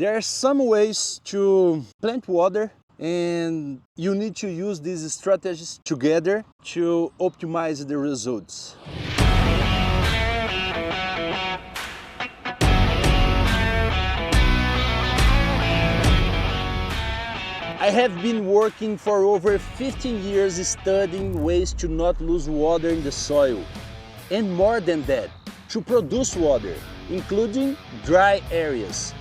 There are some ways to plant water, and you need to use these strategies together to optimize the results. I have been working for over 15 years studying ways to not lose water in the soil, and more than that, to produce water, including dry areas.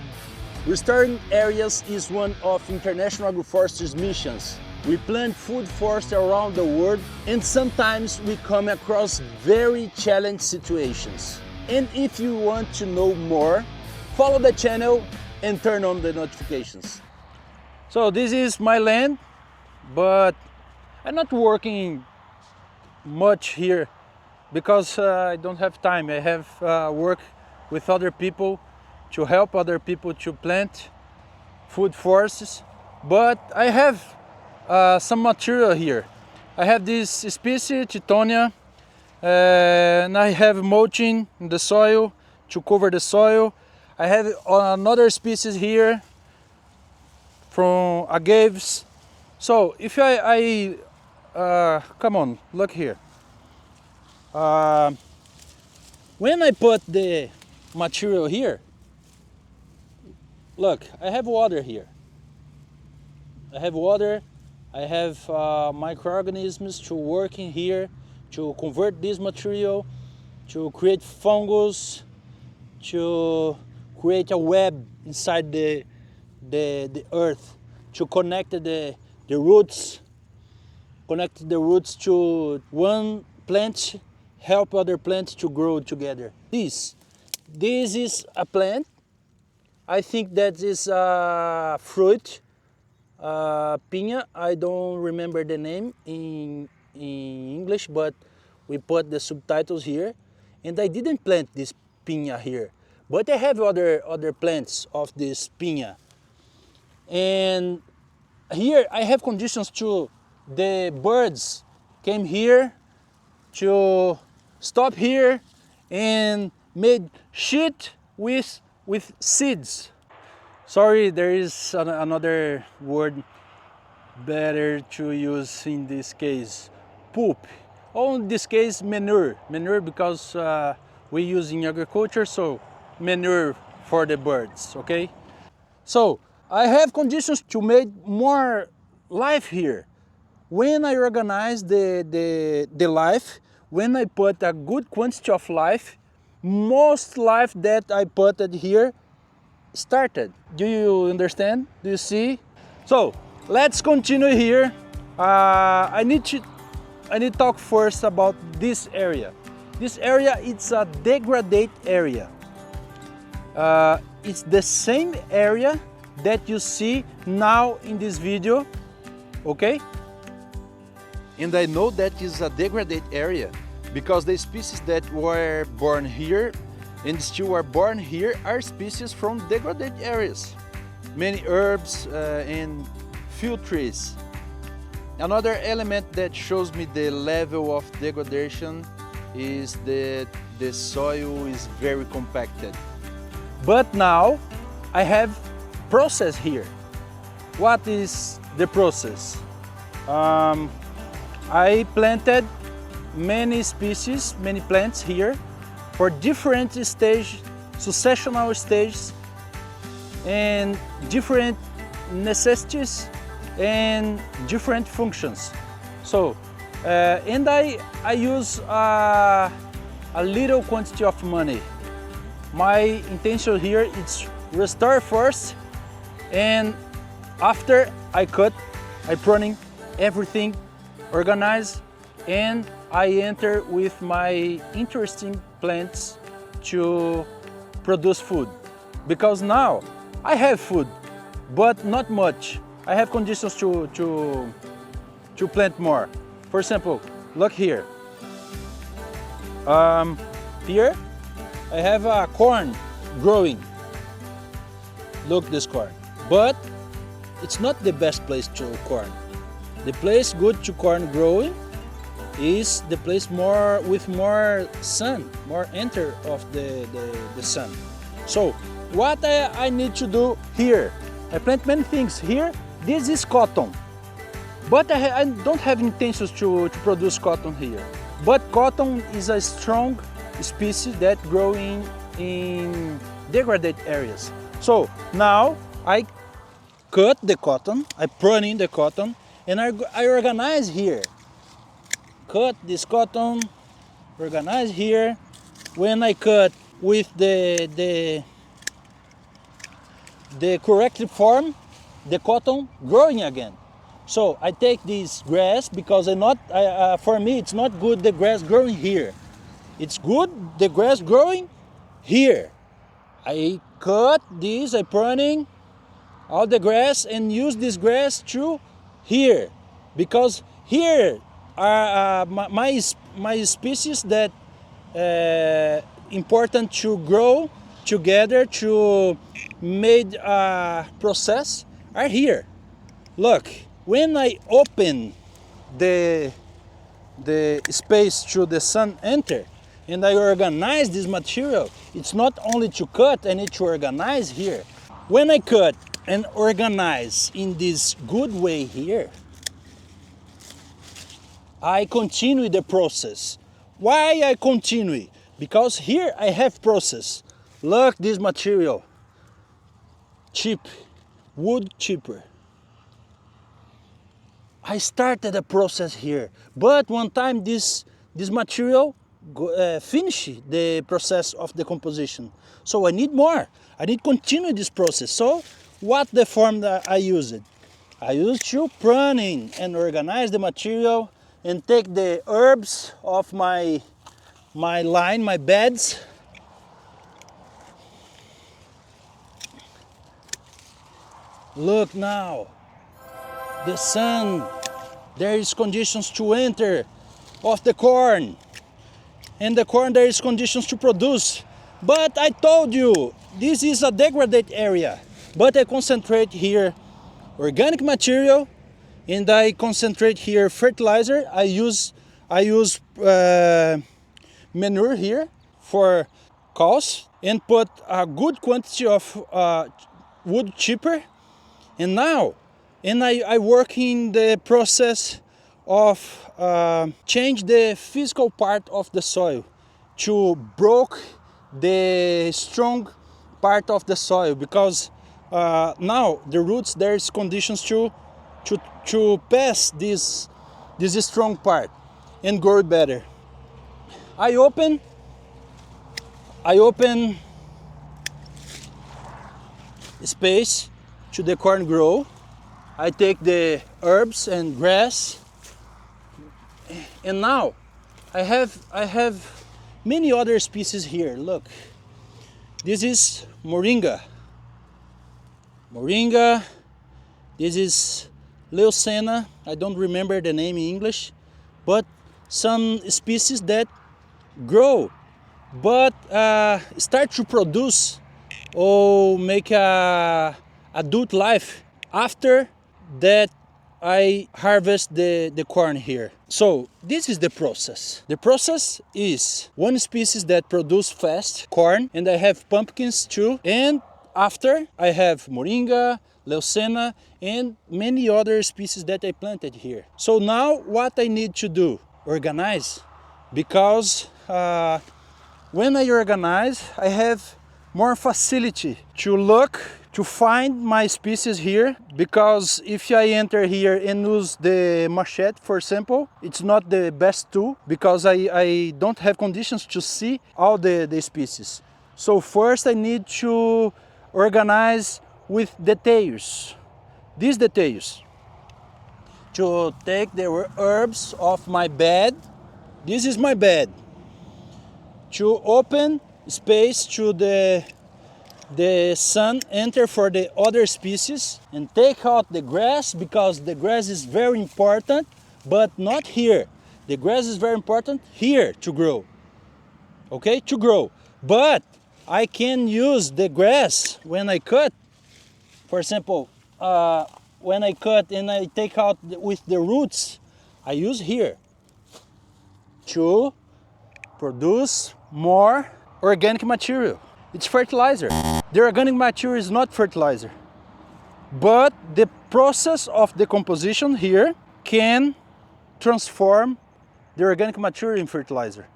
Restoring areas is one of International Agroforestry's missions. We plant food forests around the world, and sometimes we come across very challenging situations. And if you want to know more, follow the channel and turn on the notifications. So this is my land, but I'm not working much here because I don't have time. I have work with other people to help other people to plant food forests. But I have some material here. I have this species, Tithonia, and I have mulching in the soil to cover the soil. I have another species here from agaves. So if I come on, look here. When I put the material here, look, I have water here. I have water, I have microorganisms to work in here to convert this material, to create fungus, to create a web inside the earth, to connect the roots, to one plant, help other plants to grow together. This is a plant. I think that is a fruit, piña. I don't remember the name in English, but we put the subtitles here. And I didn't plant this piña here, but I have other plants of this piña. And here I have conditions to the birds came here to stop here and made shit with seeds. Sorry, there is another word better to use in this case, poop. Or in this case, manure. Manure because we use in agriculture, so manure for the birds, okay? So I have conditions to make more life here. When I organize the life, when I put a good quantity of life, most life that I put here started. Do you understand? Do you see? So let's continue here. I need to talk first about this area. This area, it's a degraded area. It's the same area that you see now in this video, okay? And I know that is a degraded area because the species that were born here and still are born here are species from degraded areas. Many herbs and few trees. Another element that shows me the level of degradation is that the soil is very compacted. But now I have process here. What is the process? I planted many species, many plants here for different stages, successional stages, and different necessities and different functions. So, and I use a little quantity of money. My intention here is restore first, and after I cut, I pruning everything, organize, and I enter with my interesting plants to produce food. Because now I have food, but not much. I have conditions to plant more. For example, look here. Here I have a corn growing. Look this corn, but it's not the best place to corn. The place good to corn growing is the place with more sun, more enter of the sun. So what I need to do here? I plant many things here. This is cotton, but I don't have intentions to produce cotton here. But cotton is a strong species that grow in degraded areas. So now I cut the cotton, I prune in the cotton, and I organize here. Cut this cotton, organize here. When I cut with the correct form, the cotton growing again. So I take this grass because for me it's not good the grass growing here. It's good the grass growing here. I cut this, I pruning all the grass and use this grass to here, because here are my species that important to grow together to make a process are here. Look, when I open the space to the sun enter and I organize this material, it's not only to cut, I need to organize here. When I cut and organize in this good way here, I continue the process. Why I continue? Because here I have process. Look, this material, cheap, wood cheaper. I started a process here, but one time this material finish the process of decomposition. So I need more. I need to continue this process. So what the form that I used? I used to pruning and organize the material and take the herbs of my line, my beds. Look now, the sun, there is conditions to enter of the corn, and the corn there is conditions to produce. But I told you, this is a degraded area, but I concentrate here organic material and I concentrate here fertilizer. I use manure here for cows and put a good quantity of wood chipper. And now, I work in the process of change the physical part of the soil to broke the strong part of the soil, because now the roots there is conditions to pass this strong part and grow better. I open space to the corn grow. I take the herbs and grass, and now I have many other species here. Look, this is moringa. This is leucena. I don't remember the name in English, but some species that grow but start to produce or make a adult life after that I harvest the corn here. So this is the process. The process is one species that produce fast corn, and I have pumpkins too, and after I have moringa, leucena, and many other species that I planted here. So now what I need to do? Organize, because when I organize, I have more facility to look, to find my species here, because if I enter here and use the machete, for example, it's not the best tool, because I don't have conditions to see all the species. So first I need to organize with details, these details, to take the herbs of my bed. This is my bed. To open space to the sun enter for the other species, and take out the grass, because the grass is very important, but not here. The grass is very important here to grow, okay, to grow. But I can use the grass when I cut. For example, when I cut and I take out with the roots, I use here to produce more organic material. It's fertilizer. The organic material is not fertilizer, but the process of decomposition here can transform the organic material in fertilizer.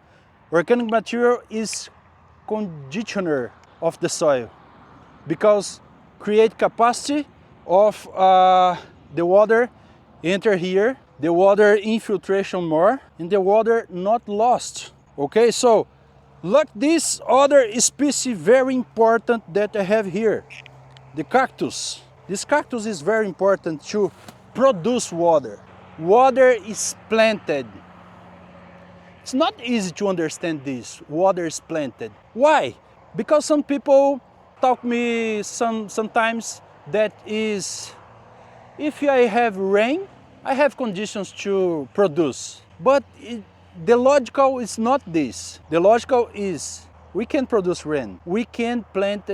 Organic material is conditioner of the soil because create capacity of the water enter here, the water infiltration more, and the water not lost. Okay, so look, this other species very important that I have here, the cactus. This cactus is very important to produce water. Water is planted. It's not easy to understand this. Water is planted. Why? Because some people talk me sometimes that is, if I have rain, I have conditions to produce. But the logical is not this. The logical is we can produce rain. We can plant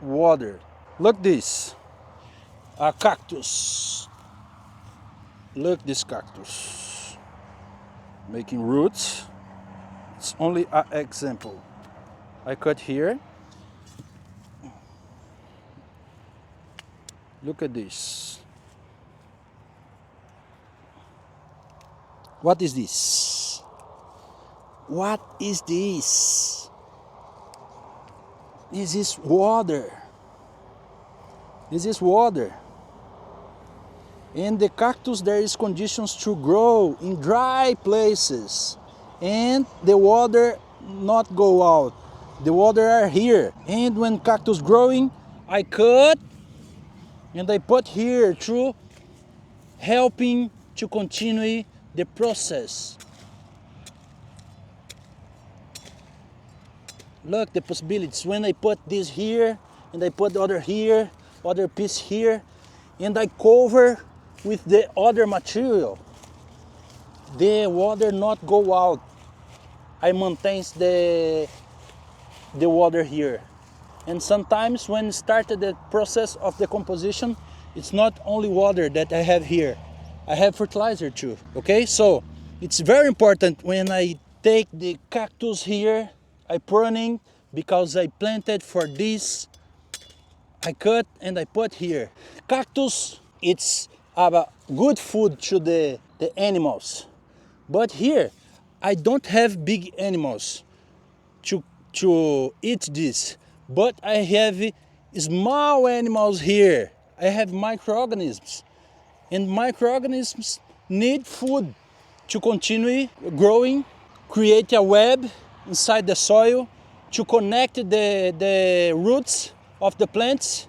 water. Look this, a cactus. Look this cactus, making roots. It's only an example. I cut here. Look at this. What is this? What is this? This is water. This is water. In the cactus there is conditions to grow in dry places and the water not go out. The water are here. And when cactus growing, I cut and I put here to helping to continue the process. Look the possibilities. When I put this here and I put the other here, other piece here, and I cover with the other material, the water not go out. I maintains the water here. And sometimes when started the process of decomposition, it's not only water that I have here. I have fertilizer too, okay? So it's very important when I take the cactus here, I pruning because I planted for this, I cut and I put here. Cactus, it's a good food to the animals. But here, I don't have big animals to eat this. But I have small animals here. I have microorganisms. And microorganisms need food to continue growing, create a web inside the soil, to connect the roots of the plants,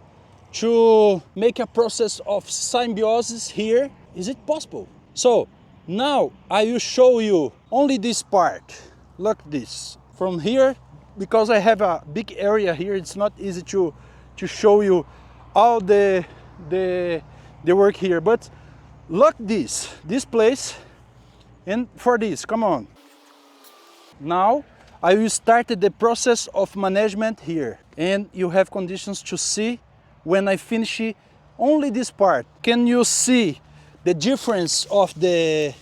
to make a process of symbiosis here. Is it possible? So now I will show you only this part. Look this. From here, because I have a big area here, it's not easy to show you all the work here. But look this place, and for this, come on. Now I will start the process of management here, and you have conditions to see when I finish only this part. Can you see the difference of the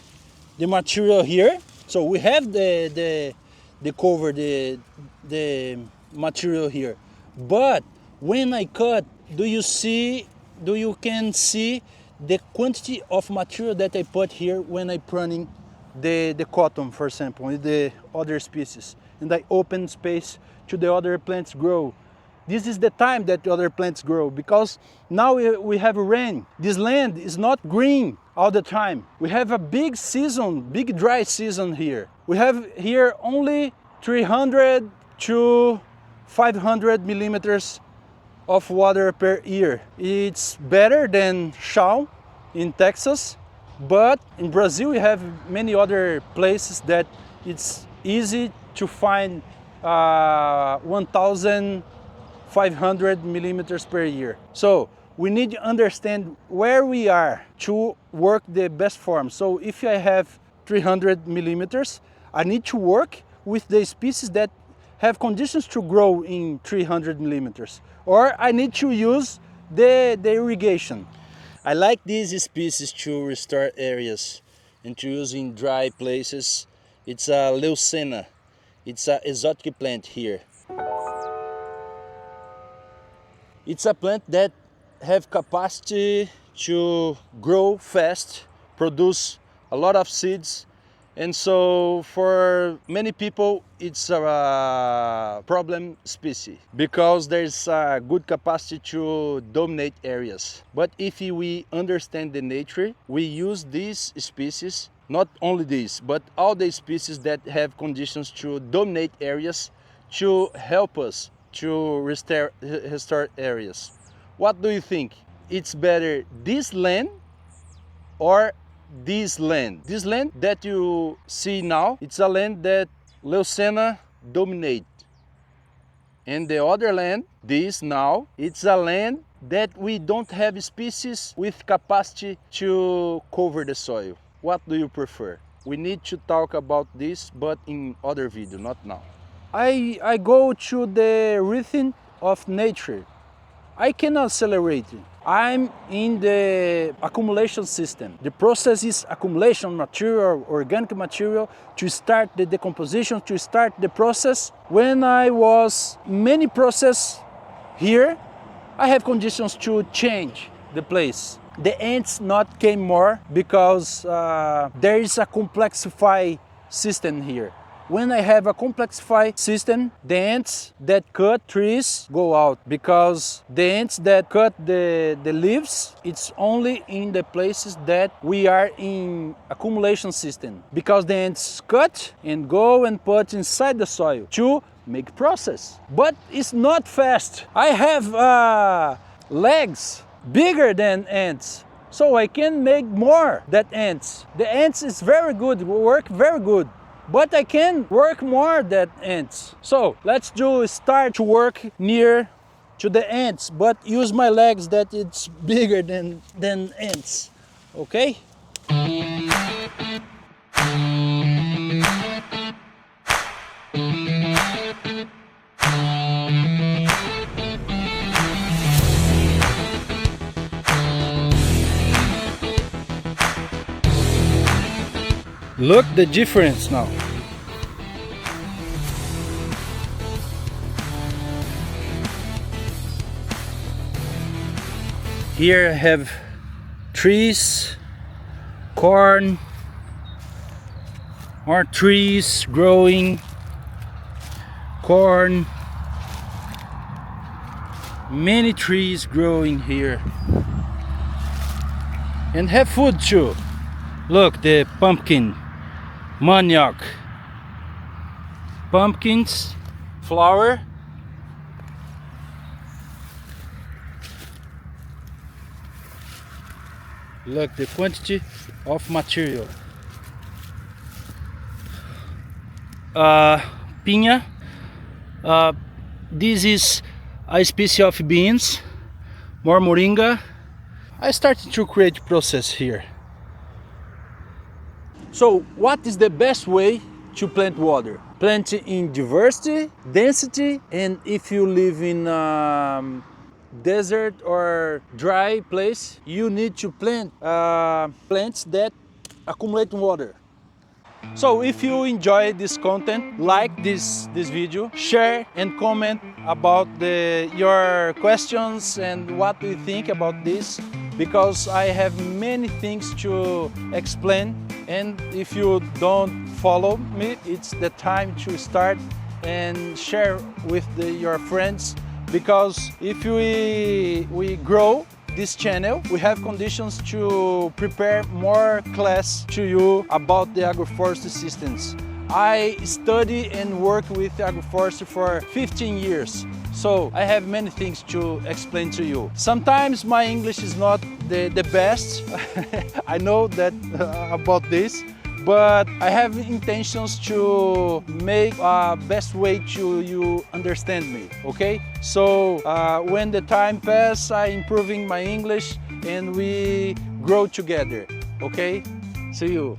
material here? So we have the cover, the material here, but when I cut, do you can see the quantity of material that I put here when I pruning the cotton, for example, with the other species, and I open space to the other plants grow. This is the time that the other plants grow, because now we have rain. This land is not green all the time. We have a big season, big dry season here. We have here only 300 to 500 millimeters of water per year. It's better than Shaw in Texas, but in Brazil we have many other places that it's easy to find 1,500 millimeters per year. So we need to understand where we are to work the best form. So if I have 300 millimeters, I need to work with the species that have conditions to grow in 300 millimeters, or I need to use the irrigation. I like these species to restore areas and to use in dry places. It's a leucena. It's an exotic plant here. It's a plant that have capacity to grow fast, produce a lot of seeds, and so for many people it's a problem species because there's a good capacity to dominate areas. But if we understand the nature, we use these species, not only these, but all the species that have conditions to dominate areas to help us to restore areas. What do you think? It's better this land or this land? This land that you see now, it's a land that Leucena dominate. And the other land, this now, it's a land that we don't have species with capacity to cover the soil. What do you prefer? We need to talk about this, but in other video, not now. I go to the rhythm of nature. I cannot accelerate it. I'm in the accumulation system. The process is accumulation material, organic material, to start the decomposition, to start the process. When I was many process here, I have conditions to change the place. The ants not came more because there is a complexified system here. When I have a complexified system, the ants that cut trees go out because the ants that cut the leaves, it's only in the places that we are in accumulation system because the ants cut and go and put inside the soil to make process. But it's not fast. I have legs bigger than ants, so I can make more than ants. The ants is very good, work very good. But I can work more than ants. So let's start to work near to the ants, but use my legs that it's bigger than ants. Okay? Look the difference now. Here I have trees, corn, more trees growing, corn, many trees growing here. And have food too. Look, the pumpkin, manioc, pumpkins, flour, look the quantity of material. Piña, this is a species of beans, more moringa. I started to create process here. So what is the best way to plant water? Plant in diversity, density, and if you live in desert or dry place, you need to plant plants that accumulate water. So if you enjoy this content, like this video, share and comment about your questions and what do you think about this, because I have many things to explain. And if you don't follow me, it's the time to start and share with your friends, because if we grow this channel, we have conditions to prepare more class to you about the agroforestry systems. I study and work with agroforestry for 15 years, so I have many things to explain to you. Sometimes my English is not the best, I know that about this, but I have intentions to make a best way to you understand me, okay? So when the time passes, I improving my English and we grow together, okay? See you.